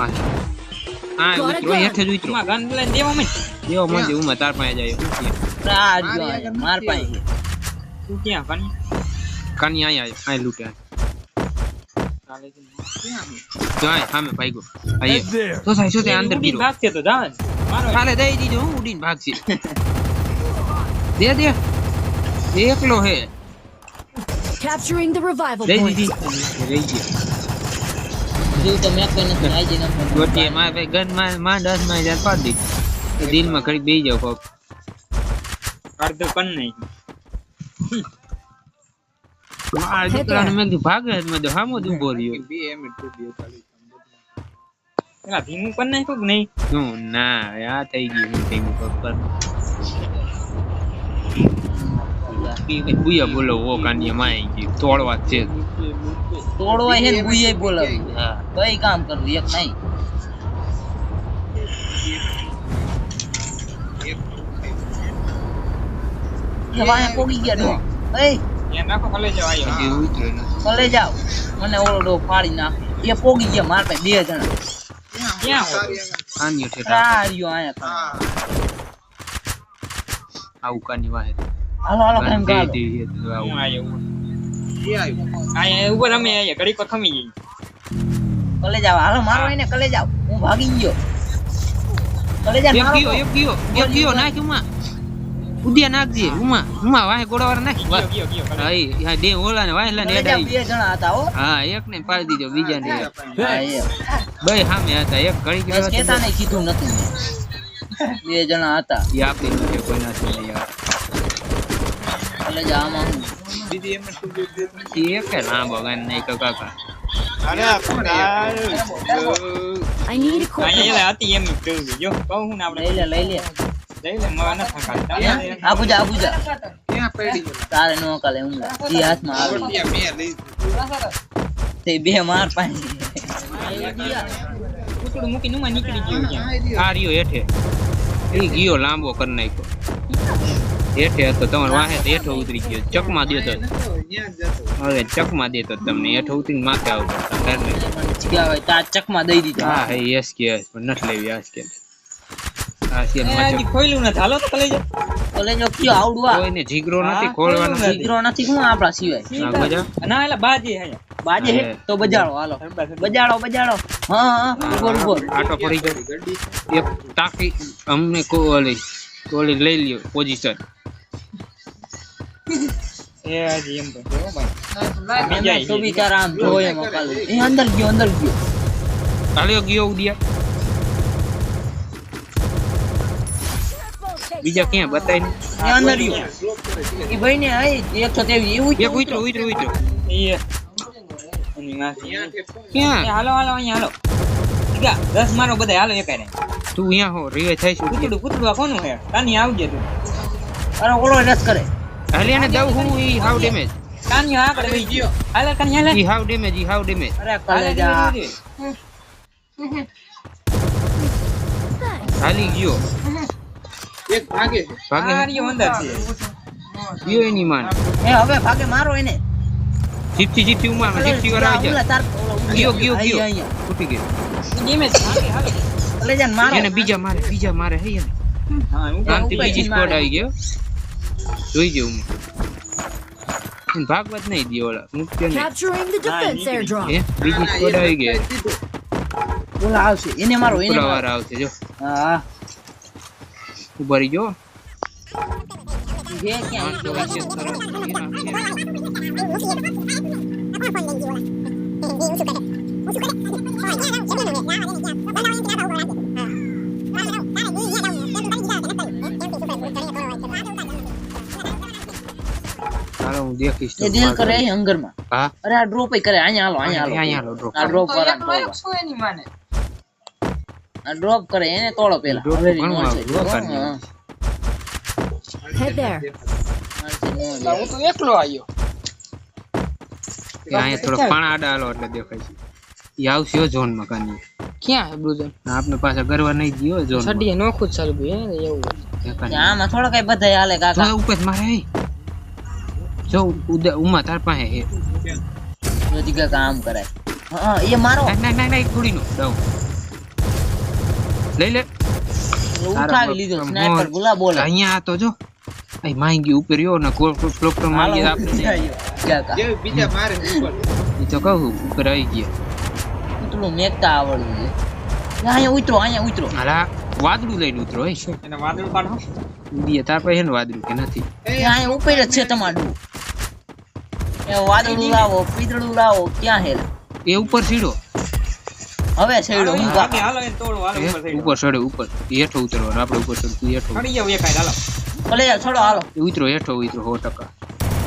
વાહ આ ઉતરો હેઠે જ ઉતરો ગન લઈને દેવો મને દેવો મને ઉમાં તાર પાસે જાય આ જો માર પાસે તું ક્યાં કાની આયા આ લૂટ્યા કાલે જાય સામે ભાઈગો આયે તો સાઈ શું તે અંદર ગીરો ભાગશે તો જાવ મારો કાલે દઈ દીધો હું ઉડીને ભાગશે દે એકલો હે Capturing the revival દઈ point. દીધી રહી ગઈ જો તો મેં કોઈ નથી આઈ જઈને ગોટીએ માર ભાઈ ગન માં 10 માં જાર પાડી દીધી દિલમાં ખરી બેહી જાવ કોક અડધો કન નહીં આ દીકરાને મેં કીધું ભાગે જ મેં તો હામો જ ઊભો રહ્યો એલા ધીમું કન નહીં કોક નહીં નું ના આ થઈ ગયું હું થઈ ગયું પર બુયા બોલો વો કાનિયા માં આવી ગયું તોડવા છે તોડવા હે બુઈએ બોલાવી હા કઈ કામ કરવું એક નહીં વાયા પોગી ગયા ડો એ ત્યાં નાખો કલે જાવ આયો હજી ઉતરે ને કલે જાવ મને ઓલો ડો ફાડી નાખ એ પોગી ગયા માર પાસે બે જણા ક્યાં હો કાનિયો ઠેઠા આ રહ્યો આયા આવું કાની વાહે હાલો કેમ ગાલો હું આયો આયા ઉપર અમે આયા ઘડી કો થમી ગઈ કલે જાવ હાલો મારો એને કલે જાવ હું ભાગી ગયો કલે જા મારો એક ગયો નાખ ઉમા ઉડિયા નાખજે ઉમા વાહે ગોળાવાળા નાખ ગયો હાઈ હા દે ઓલા ને વાહલા ને કલે જાવ એડાઈ બે જણા હતા હો હા એક ને પાડી દીધો બીજા ને હા એ બે સામે હતા એક ઘડી બસ ગયો કેતા નહીં કીધું નથી બે જણા હતા એ આપી દીધો કોઈના થી યાર કલે જા આમાં એ કે ના બગાન નહીં કાકા I need equipment. આયા હતી એમ કહું જો કહું હું ને આપણે લઈ લે લઈ લે મને થકાડતા આબુજા તારે નો કાલે હું ઈ હાથમાં આવી તે બે માર પાણી કુકડું મૂકી નુમાં નીકળી ગયું ક્યાં આ રહ્યો હેઠે એ ગયો લાંબો કરી નાખ્યો હેઠે હતો તમારે વાહે તો હેઠો ઉતરી ગયો ચકમાં દે તો હવે ચકમાં દે તો તમને હેઠો ઉતરીને માથે આવતો જીગાવે તા ચકમાં દઈ દીધો હા હે યસ કે પણ નથી લેવી આજ કે આ છે હજી ખોઈલું નથી હાલો તો કલે કોલે જો કયો આવડવા કોઈને જીગરો નથી ખોલવાનો દીકરો નથી હું આપડા સિવાય ના મજા ના એલા બાજી હે બાજે હે તો બજાડો હાલો બજાડો હા ઉપર આટો પડી ગયો એક ટાકી અમને કોલી લઈ લ્યો પોઝિશન એ હજી એમ તો જો ભાઈ એમ તો બી તારા આમ જોય મકાલ એ અંદર ગયો હાલ્યો ગયો ઉડિયા બીજા ક્યાં બતાય ને એ અંદર ગયો એ ભાઈ ને આઈ 123 એવું એક ઉતરો એ એની માસી ક્યાં હાલો અહીંયા હાલો ઠીકા 10 મારો બધા હાલો એકારે તું અહીંયા હો રીવે થઈ છું કૂતડું આ કોનું હે કાની આવજે તું અરે ઓલો રસ કરે હાલિયાને દઉં હું ઈ હાવ ડેમેજ કાની આગળ વઈ ગયો હાલે કાની હાલે ઈ હાવ ડેમેજ અરે કલેજા હાલી ગયો એક ભાગે આર્યો અંદર છે ગયો એની માન એ હવે ભાગે મારો એને જીપતી ઉમા જીપતી વાર આવી જા તાર ગયો અહીંયા ફૂટી ગયો ડેમેજ હાલે કલેજા મારો એને બીજા મારે હે એને હા હું આમથી બીજી સ્કોડ આવી ગયો જોઈ ગયો હું ભાગવત નહીં દી ઓલા મુક્તિ ને Capturing the defense airdrop. એ બીજી સ્કોડ આવી ગઈ ઓલા આવશે એને મારો પુરાવાર આવશે જો હા ઉભા રહી ગયો જે ક્યાં હાલો હું દેખીશ એ દિલ કરે અંગર માં હા અરે આ ડ્રોપ કરે અહીંયા હાલો drop. આ ડ્રોપ વાળા આ ડ્રોપ કરે એને તોડો પેલા Drop હવે ઘણું નો આવે, છે. drop કરી હા. Head there. હું તો એકલો આવ્યો અહીંયા થોડો પાણા આડા હાલો એટલે દેખાય છે ઈ આવશે ઝોન માં કાની ક્યાં હે બ્રુઝન આપણે પાછા ગરવા નહીં ગયો ઝોન છડીએ નોખું જ ચાલુ ગયું હે એવું આમાં થોડો કઈ બધાય હાલે કાકા ઉપર મારે હે જો ઉમા તાર પાસે હે જોજી કાકા આમ કરાય હા એ મારો ના થોડી નો દઉં લઈ લે ઉઠાવી લીધો સ્નાઈપર ગુલાબ બોલે અહીંયા તો જો આ માંગી ઉપર રહ્યો ને ક્લોક માંગી આપણે કાકા જે બીજા મારે ઉપર ઈ તો કહું ઉપર આવી ગયા એટલું મેકતા આવડવું છે અહીંયા ઉતરો હાલા વાદળું લઈને ઉતરો હે શું એને વાદળ કાઢો ઉડીએ તાર પાસે ને વાદળું કે નથી અહીંયા ઉપર જ છે તમારું એ વાદળું લાવો પીતળું લાવો ક્યાં હે એ ઉપર સીડો હવે છેડો હું બાકી હાલો એને તોડો હાલો ઉપર થઈ ઉપર ચડે ઉપર હેઠો ઉતરવાનું આપણે ઉપર ચડતું હેઠો ચડી જાવ એક હાલો ભલે જાવ છોડો હાલો ઉતરો હેઠો ઉતરો 100%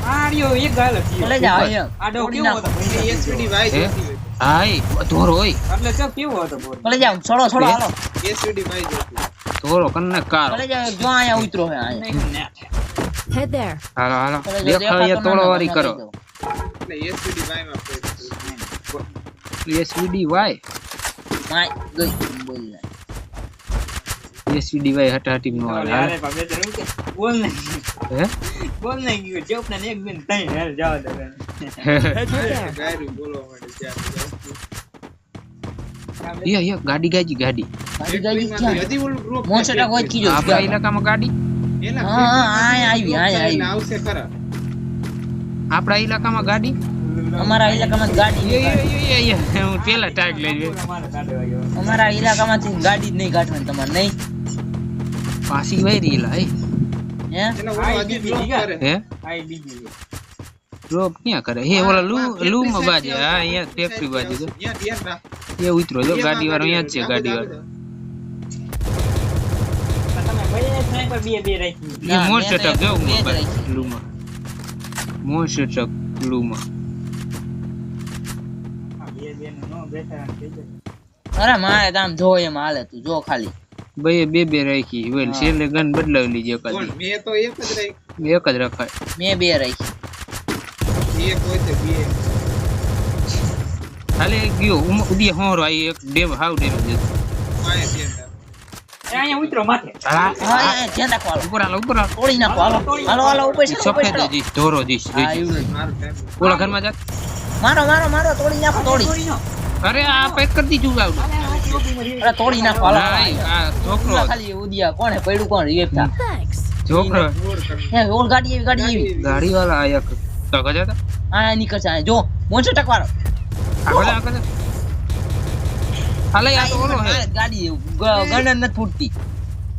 આર્યો એક ગાલ ભલે જાવ અહીંયા આડો કેવો હતો એ એસપીડી વાય હે? જોતી હોય હા એ ધોરો હોય એટલે ચો કેવો હતો બોલ ભલે જાવ છોડો હાલો એસપીડી વાય જોતી ધોરો કન્ને કાર ભલે જાવ જો અહીંયા ઉતરો હે અહીંયા Head there. હાલો હાલો ભલે જો દેખાય દેખાતો તોડો ના વારી કરો એટલે એસપીડી વાય માં એસવીડી વાય માય ગઈ બોલ ને એસવીડી વાય હટાટી નો હાલે અરે બાબે જરૂર કે બોલ ને હે બોલ ને ગયો ચોપ ને એક દિન તઈ હેલ જાવ દે Head there. ગાયરું બોલવા માટે ત્યાં યે ગાડી ગાજી ગાડી ગાડી ક્યાં હજી ઓલું ગ્રુપ મોસટા કોઈ કીજો આપણા ઇલાકામાં ગાડી હા આયા આવશે ખરા આપણા ઇલાકામાં ગાડી અમારા ઇલાકામાં ગાડી નહીં કાઢવાની. હું પેલા ટાઈક લઈ અમારે કાઢે વાગ્યો અમારા ઇલાકામાંથી ગાડી જ નહીં કાઢવાની તમારે નહીં પાછી વૈરી લા હે એટલે ઓલો હજી ગ્રુપ કરે હે આઈ બીજી ડ્રોપ ક્યાં કરે હે ઓલા લૂ માં બાજે હા અહીંયા ફેક્ટરી બાજુ જો ત્યાં ધ્યાન રાખ એ ઉતરો જો ગાડી વાળો અહીંયા જ છે ગાડી વાળો તમે ભાઈ સ્નાઈપર બે રાખી એ ના, મોસ્ટ મેં તો ટક જો બે જ રાખી. લૂ માં મોસ્ટ ટક લૂ માં બે નો બેઠા થઈ જાય અરે મારે તો આમ જો એમ હાલે તું જો ખાલી બે રાખી વેલ છેલ્લે ગન બદલાવી લીધી કોણ કદી મેં તો એક જ રાખ એક જ રખાય મેં બે રાખી એક હોય તો બે હાલે ગયો ઉડી હોરો આઈ એક ડેમ હાવ ડેમ જતો માય ધ્યાન રાખ અહીંયા ઉતરો માથે હા હા ધ્યાન રાખો હાલો ઉપર હાલો તોડી નાખો હાલો હાલો ઉપર છે, ઉપર સફેદ છે. જીસ ધોરો જીસ હા, એવું જ. મારું ટાઈમ ઓલા ઘરમાં જા મારો તોડી નાખો તોડી અરે આ પેક કરી દીધું આવડું અરે તોડી નાખો હાલો આ છોકરો ખાલી ઉદિયા કોણ હે પડ્યું કોણ રિએક્ટ થા Thanks. છોકરો હે ઓલ ગાડી એવી ગાડી વાળા આયા તો ગજા આ નીકળશે આ જો મોચો ટકવારો આ ગજા હાલે આ તો ઓલો હે ગાડી ગણન નથી ફૂટતી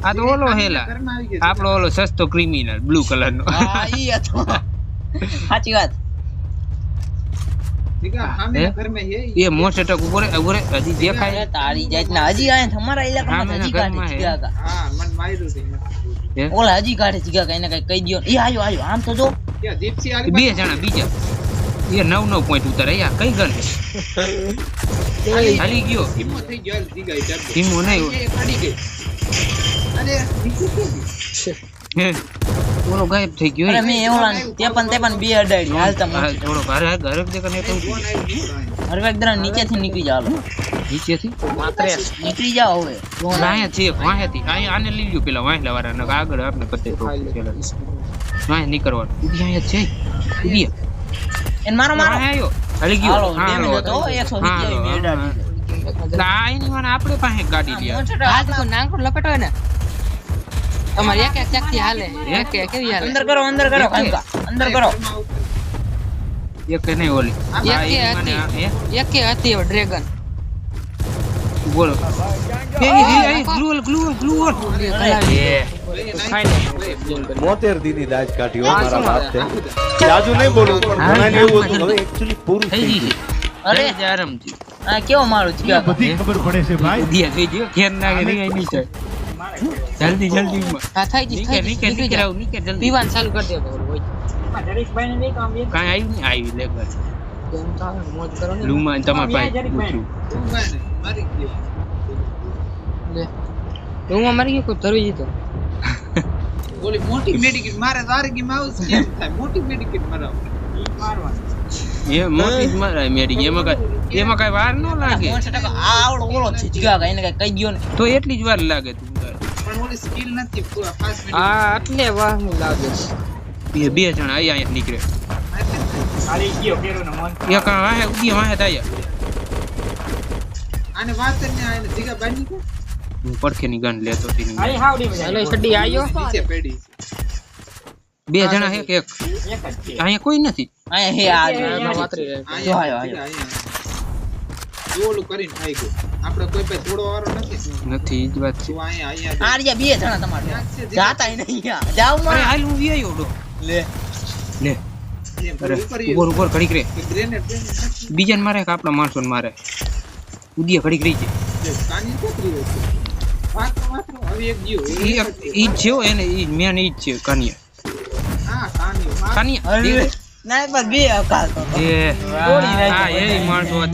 આ તો ઓલો હેલા ઘરમાં આવી ગયા આપણો ઓલો સસ્તો ક્રિમિનલ બ્લુ કલર નો હા ઈ હતો સાચી વાત દીકા સામે હે? ઘરમાં હે એ મોસ્ટ ટક ઉપર હજી દેખાય તારી જાતના હજી આયા તમારા ઇલાકામાં હજી કાઢે ઘરમાં હે. જીગા હા મન માર્યું છે હે? ઓલા હજી કાઢે જીગા કઈ ને કઈ કહી દ્યો એ આયો આમ તો જો ત્યાં દીપસી આલી બે જણા બીજા એ 9 પોઈન્ટ ઉતારે યા કઈ ગન હાલી ગયો ધીમો થઈ ગયો દીગા ઈ ડબ્બો ધીમો નહીં એ પડી ગઈ અરે નીચે હે ઓલો ગાયબ થઈ ગયો અરે મેં ઓલા 53 બે અડાડી હાલતા હા, મોચો થોડો ઘરે ઘરે દેખને તો ફોન આવ્યો નીકળ્યો હરવેક દરા નીચેથી નીકળી જાવ હાલો નીચેથી નીકળી જાવ હવે અહીંયા છે વાહેથી અહીંયા આને લઈ લ્યો પેલા વાહેલા વાળા નકર આગળ આપને પતે તો વાહે નીકળવાનું ઉભી અહીંયા છે ઉભી એને મારો વાહે આયો હાલી ગયો હાલો હા, ડેમેજ હાલો. હતો 127 બે અડાડી ના એની મને આપણે પાસે ગાડી લે તમારે એક એક ચકતી હાલે એક એક કેવી હાલે અંદર કરો કાંકા અંદર કરો એક નહીં ઓલી એક હા, કે એની મને હતી. હે? એક કે હતી હવે ડ્રેગન બોલો ગ્લુઅલ મોતેર દીની દાજ કાઢી હો મારા બાપે જાજુ નહીં બોલું પણ ઘણાને એવું હતું હવે એક્ચ્યુઅલી પૂરું થઈ થઈ ગઈ ગયું છે થઈ આરામથી આ કેવો મારું છે બધી ખબર પડે છે ભાઈ દિયા થઈ ગયો ઘેર નાખે નહીં નીચે જલ્દી હા થઈ ગઈ નીકળ નીકળ નીકળ નીકળ જલ્દી પીવાનું ચાલુ કરી દે જરીશભાઈ ને નહીં કામ બે કાંઈ આવ્યું નહીં આવી લે બસ કેમ તો આવે, મોજ કરો ને લૂમાં તમારા પાસે જરીકભાઈ. પૂછ્યું. મારી ગયો લે હું મારી ગયો કોઈ ધરવી દીધો ઓલી મોટી મેડિકેટ મારે તારગી માં આવું કેમ થાય મોટી મેડિકેટ મરાવ ઈ મારવાનું એ મોટી જ મારાય મેડી એમાં કાંઈ વાર ન લાગે 60% આ આવડો ઓલો છે જીગા કઈ ને કઈ કહી દ્યો ને તો એટલી જ વાર લાગે તું તારે. પણ ઓલી સ્કિલ નથી પૂરા ફાસ્ટ આ આટલે વાહનું લાગે છે બે જણા અહીંયા નીકળે ખાલી ગયો કેરો ને મન એક વાહે ઉડી વાહે થાય આને વાત ને આને જીગા બાંધી કે હું પડખેની ગન લેતો હતી ને. અહીં હાવડી મજા હેલો છડી આયો નીચે પડી બે જણા હે કે એક એક જ છે અહીંયા કોઈ નથી. અહીંયા હે આ એમાં વાતરી રહે. જો આયો, આયો. જો ઓલું કરીને ખાઈ ગયો આપણે કોઈ પાસે છોડવા વાળો નથી નથી ઈ જ વાત છે. તું અહીંયા આ રહ્યા બે જણા તમારે જાતાય નહીં યાર. જાવ અરે માં હાલ હું વી આવ્યો ડો. લે લે અરે ઉપર ઘડીક રે. ગ્રેનેડ બીજાને મારે કે આપણા માણસોને મારે. ઉદીએ ઘડીક રહી છે. કાની કોતરી હોય છે વાતો હવે એક ગયો ઈ જ છે હો, એને ઈ મેન ઈ જ છે કાનિયા. હા કાની કાનિયા અરે ના પણ બે અકાલ તો એ તોડી નાખ્યો હા એ માણસો